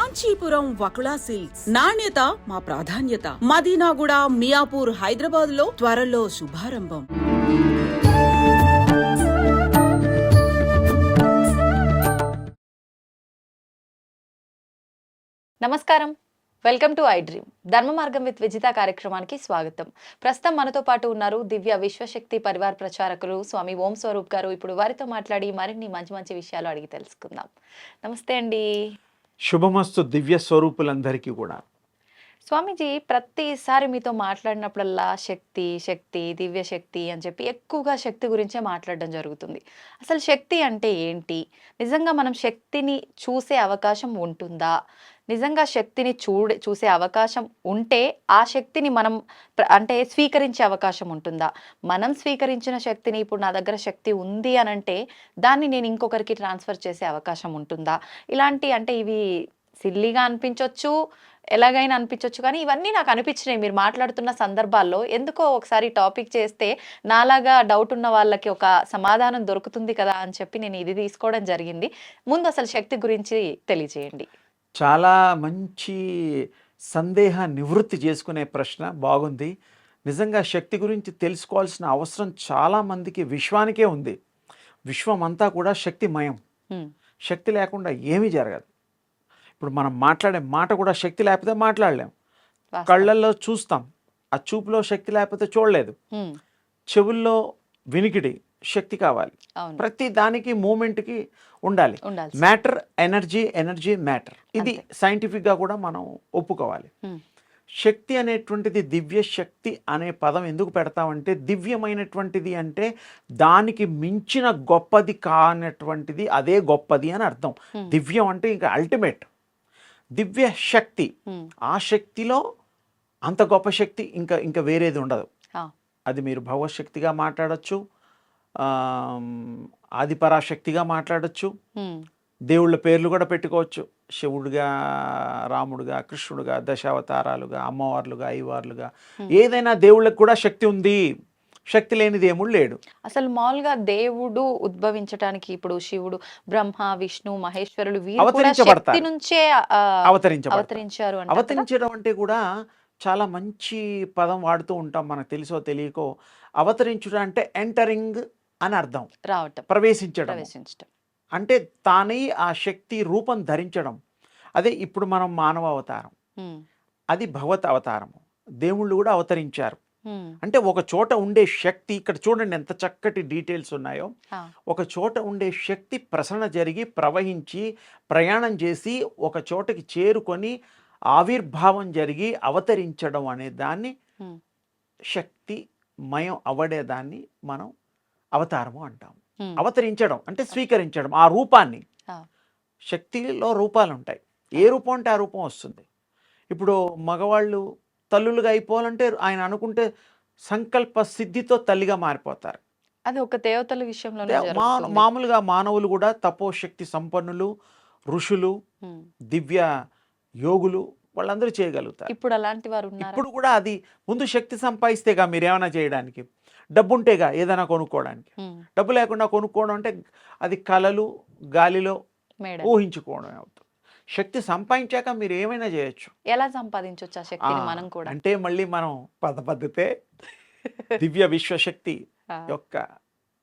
Kanchipuram Vakula silks నాణ్యత మా ప్రాధాన్యత. మదీనాగూడ, మియాపూర్, హైదరాబాద్ లో త్వరలో శుభారంభం. నమస్కారం, వెల్కమ్ టు ఐ డ్రీమ్. ధర్మ మార్గం విత్ విజిత కార్యక్రమానికి స్వాగతం. ప్రస్తుతం మనతో పాటు ఉన్నారు దివ్య విశ్వశక్తి పరివార్ ప్రచారకులు స్వామి ఓం స్వరూప్ గారు. ఇప్పుడు వారితో మాట్లాడి మరిన్ని మంచి మంచి విషయాలు అడిగి తెలుసుకుందాం. నమస్తే అండి. శుభమస్తు దివ్య స్వరూపులందరికీ కూడా. స్వామీజీ, ప్రతిసారి మీతో మాట్లాడినప్పుడల్లా శక్తి శక్తి దివ్య శక్తి అని చెప్పి ఎక్కువగా శక్తి గురించే మాట్లాడడం జరుగుతుంది. అసలు శక్తి అంటే ఏంటి? నిజంగా మనం శక్తిని చూసే అవకాశం ఉంటుందా? నిజంగా శక్తిని చూసే అవకాశం ఉంటే ఆ శక్తిని మనం అంటే స్వీకరించే అవకాశం ఉంటుందా? మనం స్వీకరించిన శక్తిని ఇప్పుడు నా దగ్గర శక్తి ఉంది అని అంటే దాన్ని నేను ఇంకొకరికి ట్రాన్స్ఫర్ చేసే అవకాశం ఉంటుందా? ఇలాంటి అంటే ఇవి సిల్లీగా అనిపించవచ్చు, ఎలాగైనా అనిపించవచ్చు, కానీ ఇవన్నీ నాకు అనిపించినాయి మీరు మాట్లాడుతున్న సందర్భాల్లో. ఎందుకో ఒకసారి టాపిక్ చేస్తే నాలాగా డౌట్ ఉన్న వాళ్ళకి ఒక సమాధానం దొరుకుతుంది కదా అని చెప్పి నేను ఇది తీసుకోవడం జరిగింది. ముందు అసలు శక్తి గురించి తెలియజేయండి. చాలా మంచి సందేహ నివృత్తి చేసుకునే ప్రశ్న, బాగుంది. నిజంగా శక్తి గురించి తెలుసుకోవాల్సిన అవసరం చాలామందికి విశ్వానికే ఉంది. విశ్వం అంతా కూడా శక్తిమయం. శక్తి లేకుండా ఏమీ జరగదు. ఇప్పుడు మనం మాట్లాడే మాట కూడా శక్తి లేకపోతే మాట్లాడలేం. కళ్ళల్లో చూస్తాం, ఆ చూపులో శక్తి లేకపోతే చూడలేదు. చెవుల్లో వినికిడి శక్తి కావాలి. ప్రతి దానికి మూమెంట్కి ఉండాలి. Matter energy, energy matter. ఇది సైంటిఫిక్గా కూడా మనం ఒప్పుకోవాలి. శక్తి అనేటువంటిది, దివ్య శక్తి అనే పదం ఎందుకు పెడతామంటే, దివ్యమైనటువంటిది అంటే దానికి మించిన గొప్పది కానటువంటిది అదే గొప్పది అని అర్థం. దివ్యం అంటే ఇంకా అల్టిమేట్. దివ్య శక్తి, ఆ శక్తిలో అంత గొప్ప శక్తి ఇంకా వేరేది ఉండదు. అది మీరు భగవశక్తిగా మాట్లాడచ్చు, ఆదిపరాశక్తిగా మాట్లాడచ్చు, దేవుళ్ళ పేర్లు కూడా పెట్టుకోవచ్చు. శివుడుగా, రాముడుగా, కృష్ణుడుగా, దశావతారాలుగా, అమ్మవార్లుగా, అయ్యవార్లుగా, ఏదైనా దేవుళ్ళకి కూడా శక్తి ఉంది. శక్తి లేని దేవుడు లేడు. అసలు మామూలుగా దేవుడు ఉద్భవించడానికి ఇప్పుడు శివుడు, బ్రహ్మ, విష్ణు, మహేశ్వరులు అవతరించారు. అవతరించడం అంటే కూడా చాలా మంచి పదం వాడుతూ ఉంటాం, మనకు తెలుసో తెలియకో. అవతరించడం అంటే ఎంటరింగ్ అని అర్థం, రావటం, ప్రవేశించడం. అంటే తానే ఆ శక్తి రూపం ధరించడం. అదే ఇప్పుడు మనం మానవ అవతారం, అది భగవత్ అవతారము. దేవుళ్ళు కూడా అవతరించారు. అంటే ఒక చోట ఉండే శక్తి, ఇక్కడ చూడండి ఎంత చక్కటి డీటెయిల్స్ ఉన్నాయో. ఒక చోట ఉండే శక్తి ప్రసరణ జరిగి, ప్రవహించి, ప్రయాణం చేసి ఒక చోటకి చేరుకొని ఆవిర్భావం జరిగి అవతరించడం అనే దాన్ని, శక్తిమయం అవడేదాన్ని మనం అవతారము అంటాం. అవతరించడం అంటే స్వీకరించడం ఆ రూపాన్ని. శక్తిలో రూపాలు ఉంటాయి, ఏ రూపం అంటే ఆ రూపం వస్తుంది. ఇప్పుడు మగవాళ్ళు తల్లులుగా అయిపోవాలంటే ఆయన అనుకుంటే సంకల్ప సిద్ధితో తల్లిగా మారిపోతారు. అది ఒక దేవతల విషయంలో. మామూలుగా మానవులు కూడా తపోశక్తి సంపన్నులు, ఋషులు, దివ్య యోగులు, వాళ్ళందరూ చేయగలుగుతారు. ఇప్పుడు అలాంటి వారు ఇప్పుడు కూడా అది ముందు శక్తి సంపాదిస్తేగా మీరేమైనా చేయడానికి. డబ్బు ఉంటేగా ఏదైనా కొనుక్కోవడానికి. డబ్బు లేకుండా కొనుక్కోవడం అంటే అది కలలు, గాలిలో ఊహించుకోవడం అవుతుంది. శక్తి సంపాదించాక మీరు ఏమైనా చేయొచ్చు. ఎలా సంపాదించవచ్చు ఆ శక్తిని మనం కూడా? అంటే మళ్ళీ మనం పద్ధతే దివ్య విశ్వశక్తి యొక్క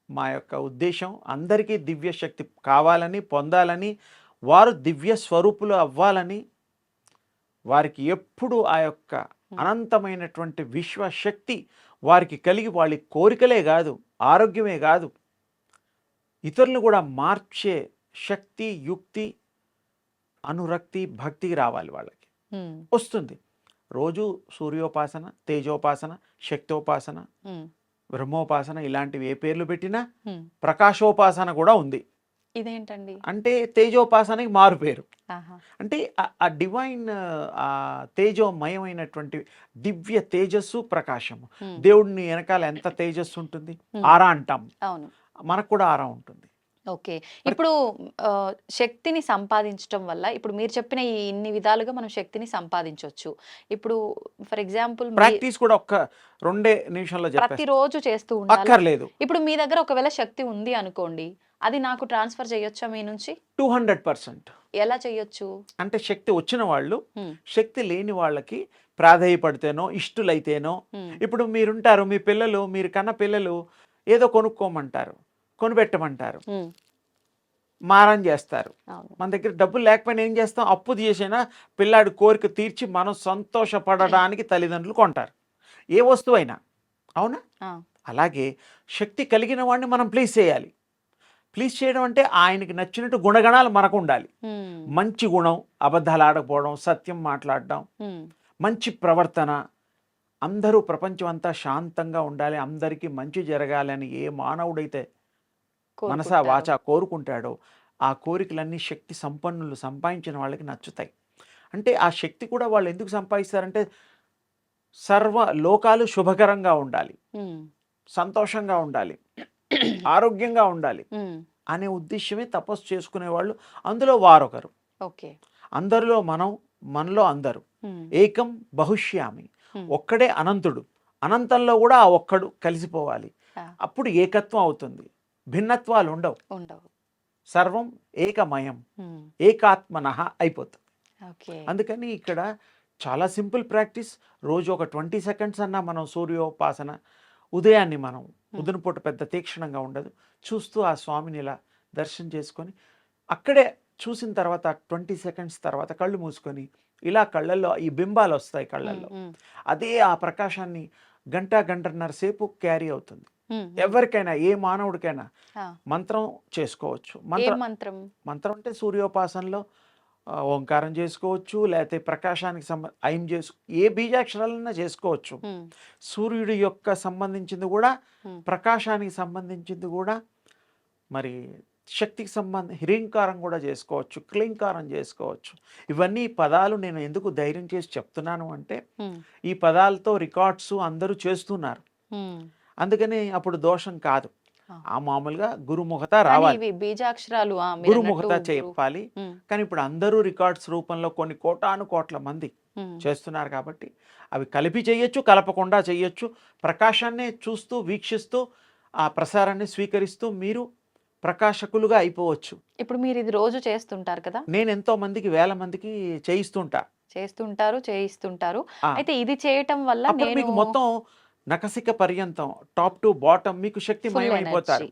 మా యొక్క ఉద్దేశం అందరికీ దివ్య శక్తి కావాలని, పొందాలని, వారు దివ్య స్వరూపులు అవ్వాలని, వారికి ఎప్పుడు ఆ యొక్క అనంతమైనటువంటి విశ్వశక్తి వారికి కలిగి వాళ్ళ కోరికలే కాదు, ఆరోగ్యమే కాదు, ఇతరులు కూడా మార్చే శక్తి, యుక్తి, అనురక్తి, భక్తి రావాలి వాళ్ళకి. వస్తుంది. రోజు సూర్యోపాసన, తేజోపాసన, శక్తోపాసన, బ్రహ్మోపాసన, ఇలాంటివి ఏ పేర్లు పెట్టినా, ప్రకాశోపాసన కూడా ఉంది. ఇదేంటండి? అంటే తేజోపాసనకి మారు పేరు. అంటే ఆ డివైన్, ఆ తేజోమయమైనటువంటి దివ్య తేజస్సు, ప్రకాశము. దేవుడిని వెనకాల ఎంత తేజస్సు ఉంటుంది, ఆరా అంటాం. మనకు కూడా ఆరా ఉంటుంది. ఓకే. ఇప్పుడు శక్తిని సంపాదించడం వల్ల ఇప్పుడు మీరు చెప్పిన ఈ ఇన్ని విధాలుగా మనం శక్తిని సంపాదించవచ్చు. ఇప్పుడు ఫర్ ఎగ్జాంపుల్ ప్రాక్టీస్ కూడా ఒక్క 2 నిమిషాల్లో ప్రతిరోజు చేస్తూ అక్కర్లేదు. ఇప్పుడు మీ దగ్గర ఒకవేళ శక్తి ఉంది అనుకోండి, అది నాకు ట్రాన్స్ఫర్ చేయొచ్చా మీ నుంచి? 200%. ఎలా చేయొచ్చు? అంటే శక్తి వచ్చిన వాళ్ళు హ్మ్. శక్తి లేని వాళ్ళకి ప్రాధేయపడితేనో ఇష్టులైతేనో, హ్మ్. ఇప్పుడు మీరుంటారు, మీ పిల్లలు, మీరు కన్న పిల్లలు ఏదో కొనుక్కోమంటారు, కొనిపెట్టమంటారు, హ్మ్. మారం చేస్తారు. అవును. మన దగ్గర డబ్బులు లేకపోయినా ఏం చేస్తాం, అప్పు చేసైనా పిల్లాడి కోరిక తీర్చి మనం సంతోషపడడానికి తల్లిదండ్రులు కొంటారు, ఏ వస్తువైనా. అవునా? ఆ! అలాగే శక్తి కలిగిన వాడిని మనం ప్లీజ్ చేయాలి. ప్లీజ్ చేయడం అంటే ఆయనకి నచ్చినట్టు గుణగణాలు మనకు ఉండాలి. హ్మ్. మంచి గుణం, అబద్ధాలు ఆడకపోవడం, సత్యం మాట్లాడడం, హ్మ్. మంచి ప్రవర్తన, అందరూ ప్రపంచం అంతా శాంతంగా ఉండాలి, అందరికీ మంచి జరగాలని ఏ మానవుడైతే మనసా కోరుకుంటారు. వాచా కోరుకుంటాడో ఆ కోరికలన్నీ శక్తి సంపన్నులు సంపాదించిన వాళ్ళకి నచ్చుతాయి. అంటే ఆ శక్తి కూడా వాళ్ళు ఎందుకు సంపాదిస్తారంటే సర్వ లోకాలు శుభకరంగా ఉండాలి, హ్మ్. సంతోషంగా ఉండాలి, ఆరోగ్యంగా ఉండాలి హ్మ్. అనే ఉద్దేశ్యమే తపస్సు చేసుకునేవాళ్ళు. అందులో వారొకరు. ఓకే. అందరిలో మనం, మనలో అందరూ. హ్మ్. ఏకం బహుష్యామి. హ్మ్. ఒక్కడే అనంతుడు. అనంతంలో కూడా ఆ ఒక్కడు కలిసిపోవాలి. ఆ! అప్పుడు ఏకత్వం అవుతుంది. భిన్నత్వాలు ఉండవు. ఉండవు. సర్వం ఏకమయం. హ్మ్. ఏకాత్మనః అయిపోతుంది. ఓకే. అందుకని ఇక్కడ చాలా సింపుల్ ప్రాక్టీస్. రోజు ఒక 20 సెకండ్స్ అన్నా మనం సూర్యోపాసన, ఉదయాన్ని మనం ఉదయపూట పెద్ద తీక్షణంగా ఉండదు, చూస్తూ ఆ స్వామిని ఇలా దర్శనం చేసుకొని అక్కడే చూసిన తర్వాత 20 సెకండ్స్ తర్వాత కళ్ళు మూసుకొని ఇలా కళ్ళల్లో ఈ బింబాలు వస్తాయి హ్మ్. కళ్ళల్లో. హ్మ్. అదే ఆ ప్రకాశాన్ని గంట గంటన్నర సేపు క్యారీ అవుతుంది. హ్మ్. హ్మ్. ఎవరికైనా ఏ మానవుడికైనా ఆ! మంత్రం చేసుకోవచ్చు. ఏం మంత్రం? మంత్రం అంటే సూర్యోపాసనలో ఓంకారం చేసుకోవచ్చు, లేకపోతే ప్రకాశానికి ఐం ఏ బీజాక్షరాలన్నా చేసుకోవచ్చు. హ్మ్. సూర్యుడి యొక్క సంబంధించింది కూడా, హ్మ్. ప్రకాశానికి సంబంధించింది కూడా, మరి శక్తికి హ్రీంకారం కూడా చేసుకోవచ్చు, క్లీంకారం చేసుకోవచ్చు. ఇవన్నీ పదాలు నేను ఎందుకు ధైర్యం చేసి చెప్తున్నాను అంటే హ్మ్. ఈ పదాలతో రికార్డ్స్ అందరూ చేస్తున్నారు. హ్మ్. అందుకని అప్పుడు దోషం కాదు. ఆ! ఆ మామూలుగా గురుముఖత కానీ రావాలి, ఇవి బీజాక్షరాలు మీరన్నట్టు గురుముఖత చెప్పాలి. హ్మ్. కానీ ఇప్పుడు అందరూ రికార్డ్స్ రూపంలో కొన్ని కోటాను కోట్ల మంది హ్మ్. చేస్తున్నారు కాబట్టి అవి కలిపి చేయొచ్చు, కలపకుండా చేయొచ్చు. ప్రకాశాన్నే చూస్తూ వీక్షిస్తూ ఆ ప్రసారాన్ని స్వీకరిస్తూ మీరు ప్రకాశకులుగా అయిపోవచ్చు. ఇప్పుడు మీరిది రోజు చేస్తుంటారు కదా! నేను ఎంతో మందికి, వేల మందికి చేయిస్తుంటా. చేస్తుంటారు, చేయిస్తుంటారు. ఆ! అయితే ఇది చేయటం వల్ల అప్పుడు నేను మీకు మొత్తం నఖశిఖ పర్యంతం టాప్ టు బాటమ్ మీకు ఫుల్ శక్తిమయం అయిపోతారు. ఎనర్జీ.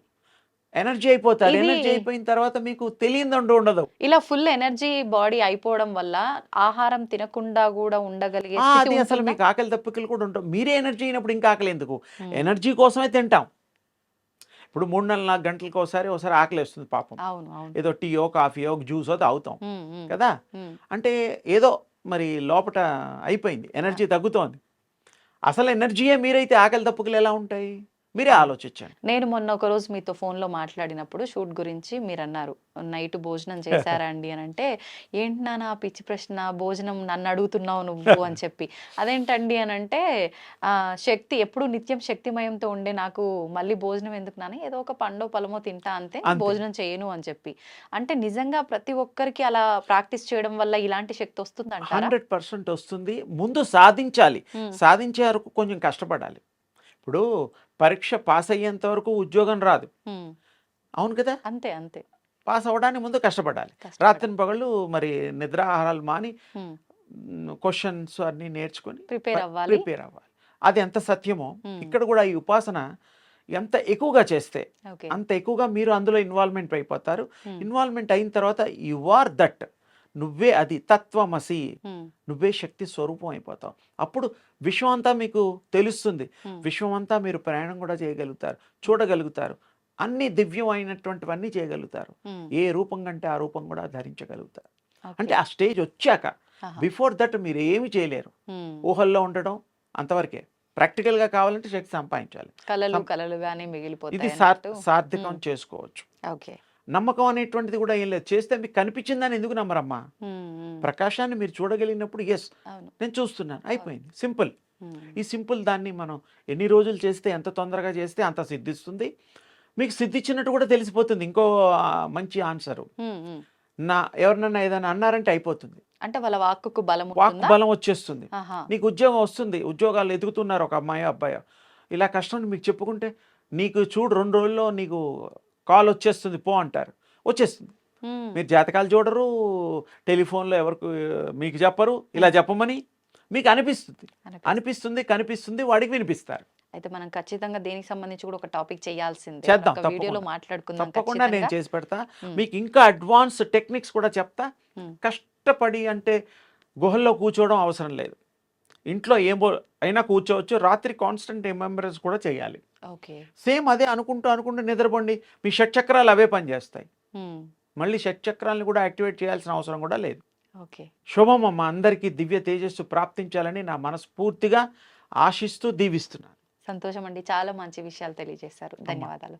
ఎనర్జీ అయిపోతారు. ఇది ఎనర్జీ అయిపోయిన తర్వాత మీకు తెలియదంటూ ఉండదు. ఇలా ఫుల్ ఎనర్జీ బాడీ అయిపోవడం వల్ల ఆహారం తినకుండా గూడా ఉండగలిగే స్థితి అది అసలు ఉంటుందా? మీకు ఆకలి దప్పికలు కూడా ఉండవు. మీరే ఎనర్జీ అయినప్పుడు ఇంకా ఆకలి ఎందుకు? హ్మ్. ఎనర్జీ కోసమే తింటాం. ఇప్పుడు 3 నెలల 4 గంటలకి ఒకసారి ఆకలేస్తుంది పాపం. అవును. అవును. ఏదో టీయో, కాఫీయో, జ్యూసో తాగుతాం హ్మ్. హ్మ్. కదా! హ్మ్. అంటే ఏదో మరి లోపట అయిపోయింది. ఆ! ఎనర్జీ తగ్గుతోంది. అసలు ఎనర్జీయే మీరైతే ఆకలి దప్పుకులు ఎలా ఉంటాయి? మీరే అవును. ఆలోచించండి. నేను మొన్న ఒకరోజు మీతో ఫోన్‌లో మాట్లాడినప్పుడు షూట్ గురించి మీరన్నారు. నైట్ భోజనం చేశారా అండి అనంటే, "ఏంటి నాన్న ఆ పిచ్చి ప్రశ్న భోజనం నన్నడుగుతున్నావు నువ్వు" అని చెప్పి. "అదేంటండి" అనంటే, శక్తి ఎప్పుడు నిత్యం శక్తిమయంతో ఉండే నాకు మళ్ళీ భోజనం ఎందుకు నాన్న ఏదో ఒక పండో, పழమో తింటా అంతే అంతే. భోజనం చేయను అని చెప్పి. అంటే నిజంగా ప్రతి ఒక్కరికి అలా ప్రాక్టీస్ చేయడం వల్ల ఇలాంటి శక్తి వస్తుందంటారా? 100% వస్తుంది. ముందు సాధించాలి. హ్మ్. సాధించే వరకు కొంచెం కష్టపడాలి. ఇప్పుడు పరీక్ష పాస్ అయ్యేంత వరకు ఉద్యోగం రాదు. హ్మ్. అవును కదా! అంతే. అంతే. పాస్ అవ్వడానికి ముందు కష్టపడాలి. కష్టపడాలి. రాత్రింపగళ్ళు మరి నిద్రాహారాలు మాని హ్మ్. క్వెషన్స్ అన్నీ నేర్చుకొని ప్రిపేర్ అవ్వాలి. ప్రిపేర్ అవ్వాలి. అది ఎంత సత్యమో హ్మ్. ఇక్కడ కూడా ఈ ఉపాసన ఎంత ఎక్కువగా చేస్తే ఓకే. అంత ఎక్కువగా మీరు అందులో ఇన్వాల్వ్‌మెంట్ అయిపోతారు. హ్మ్. ఇన్వాల్వ్‌మెంట్ అయిన తర్వాత యు ఆర్ దట్. నువ్వే అది తత్వమసి. హ్మ్. నువ్వే శక్తి స్వరూపం అయిపోతావు. అప్పుడు విశ్వం అంతా మీకు తెలుస్తుంది. హ్మ్. విశ్వం అంతా మీరు ప్రయాణం కూడా చేయగలుగుతారు, చూడగలుగుతారు. అన్ని దివ్యమైనటువంటివన్నీ చేయగలుగుతారు. హ్మ్. ఏ రూపం కంటే ఆ రూపం కూడా ధరించగలుగుతారు. అంటే ఓకే. ఆ స్టేజ్ వచ్చాక, ఆహా! బిఫోర్ దట్ మీరు ఏమి చేయలేరు. హ్మ్. ఊహల్లో ఉండడం అంతవరకే. ప్రాక్టికల్‌గా కావాలంటే శక్తి సంపాదించాలి. కలలు సం కలలుగానే ఇది మిగిలిపోతాయన్నట్టు. సార్థకం హ్మ్. చేసుకోవచ్చు. ఓకే. నమ్మకం అనేటువంటిది కూడా ఏం లేదు. చేస్తే మీకు కనిపించిందని ఎందుకు నమ్మరమ్మా? హ్మ్. హ్మ్. ప్రకాశాన్ని మీరు చూడగలిగినప్పుడు యెస్, అవును. నేను చూస్తున్నాను. అవును. అయిపోయింది. సింపుల్. హ్మ్. ఈ సింపుల్ దాన్ని మనం ఎన్ని రోజులు చేస్తే, ఎంత తొందరగా చేస్తే అంత సిద్ధిస్తుంది. మీకు సిద్ధిచ్చినట్టు కూడా తెలిసిపోతుంది. ఇంకో మంచి ఆన్సరు. హ్మ్. హ్మ్. ఎవరినన్నా ఏదైనా అన్నారంటే అయిపోతుంది. అంటే వాళ్ళ వాక్కుకు బలం వాక్ ఉంటుందా? బలం వచ్చేస్తుంది. ఆహా! నీకు ఉద్యోగం వస్తుంది. ఉద్యోగాలు ఎదుగుతున్నారు ఒక అమ్మాయో, అబ్బాయో. ఇలా కష్టం మీకు చెప్పుకుంటే, నీకు చూడు 2 రోజుల్లో నీకు కాల్ వచ్చేస్తుంది పో అంటారు. వచ్చేస్తుంది. మీరు జాతకాలు చూడరు, టెలిఫోన్లో ఎవరికి మీకు చెప్పరు, ఇలా చెప్పమని మీకు అనిపిస్తుంది, కనిపిస్తుంది, వాడికి వినిపిస్తారు. అయితే మనం ఖచ్చితంగా దేనికి సంబంధించి కూడా ఒక టాపిక్ చేయాల్సిందే. చేద్దాం, ఒక వీడియోలో తప్పకుండా. మాట్లాడుకుందాం తప్పకుండా నేను ఖచ్చితంగా. చేసి పెడతా. మ్మ్. మీకు ఇంకా అడ్వాన్స్ టెక్నిక్స్ కూడా చెప్తా. మ్మ్. కష్టపడి అంటే గుహల్లో కూర్చోవడం అవసరం లేదు, ఇంట్లో అయినా కూర్చోవచ్చు. రాత్రి కాన్స్టెంట్ రిమెంబరెన్స్ కూడా చేయాలి. ఓకే. సేమ్ అదే అనుకుంటూ నిద్రపోండి, మీ షట్చక్రాలు అవే పనిచేస్తాయి. మ్మ్. మళ్ళీ షట్చక్రాలను కూడా యాక్టివేట్ చేయాల్సిన అవసరం కూడా లేదు. ఓకే. శుభం అమ్మ, అందరికీ దివ్య తేజస్సు ప్రాప్తించాలని నా మనస్ఫూర్తిగా ఆశిస్తూ దీవిస్తున్నాను. సంతోషం అండి. చాలా మంచి విషయాలు తెలియజేశారు. అమ్మా. ధన్యవాదాలు.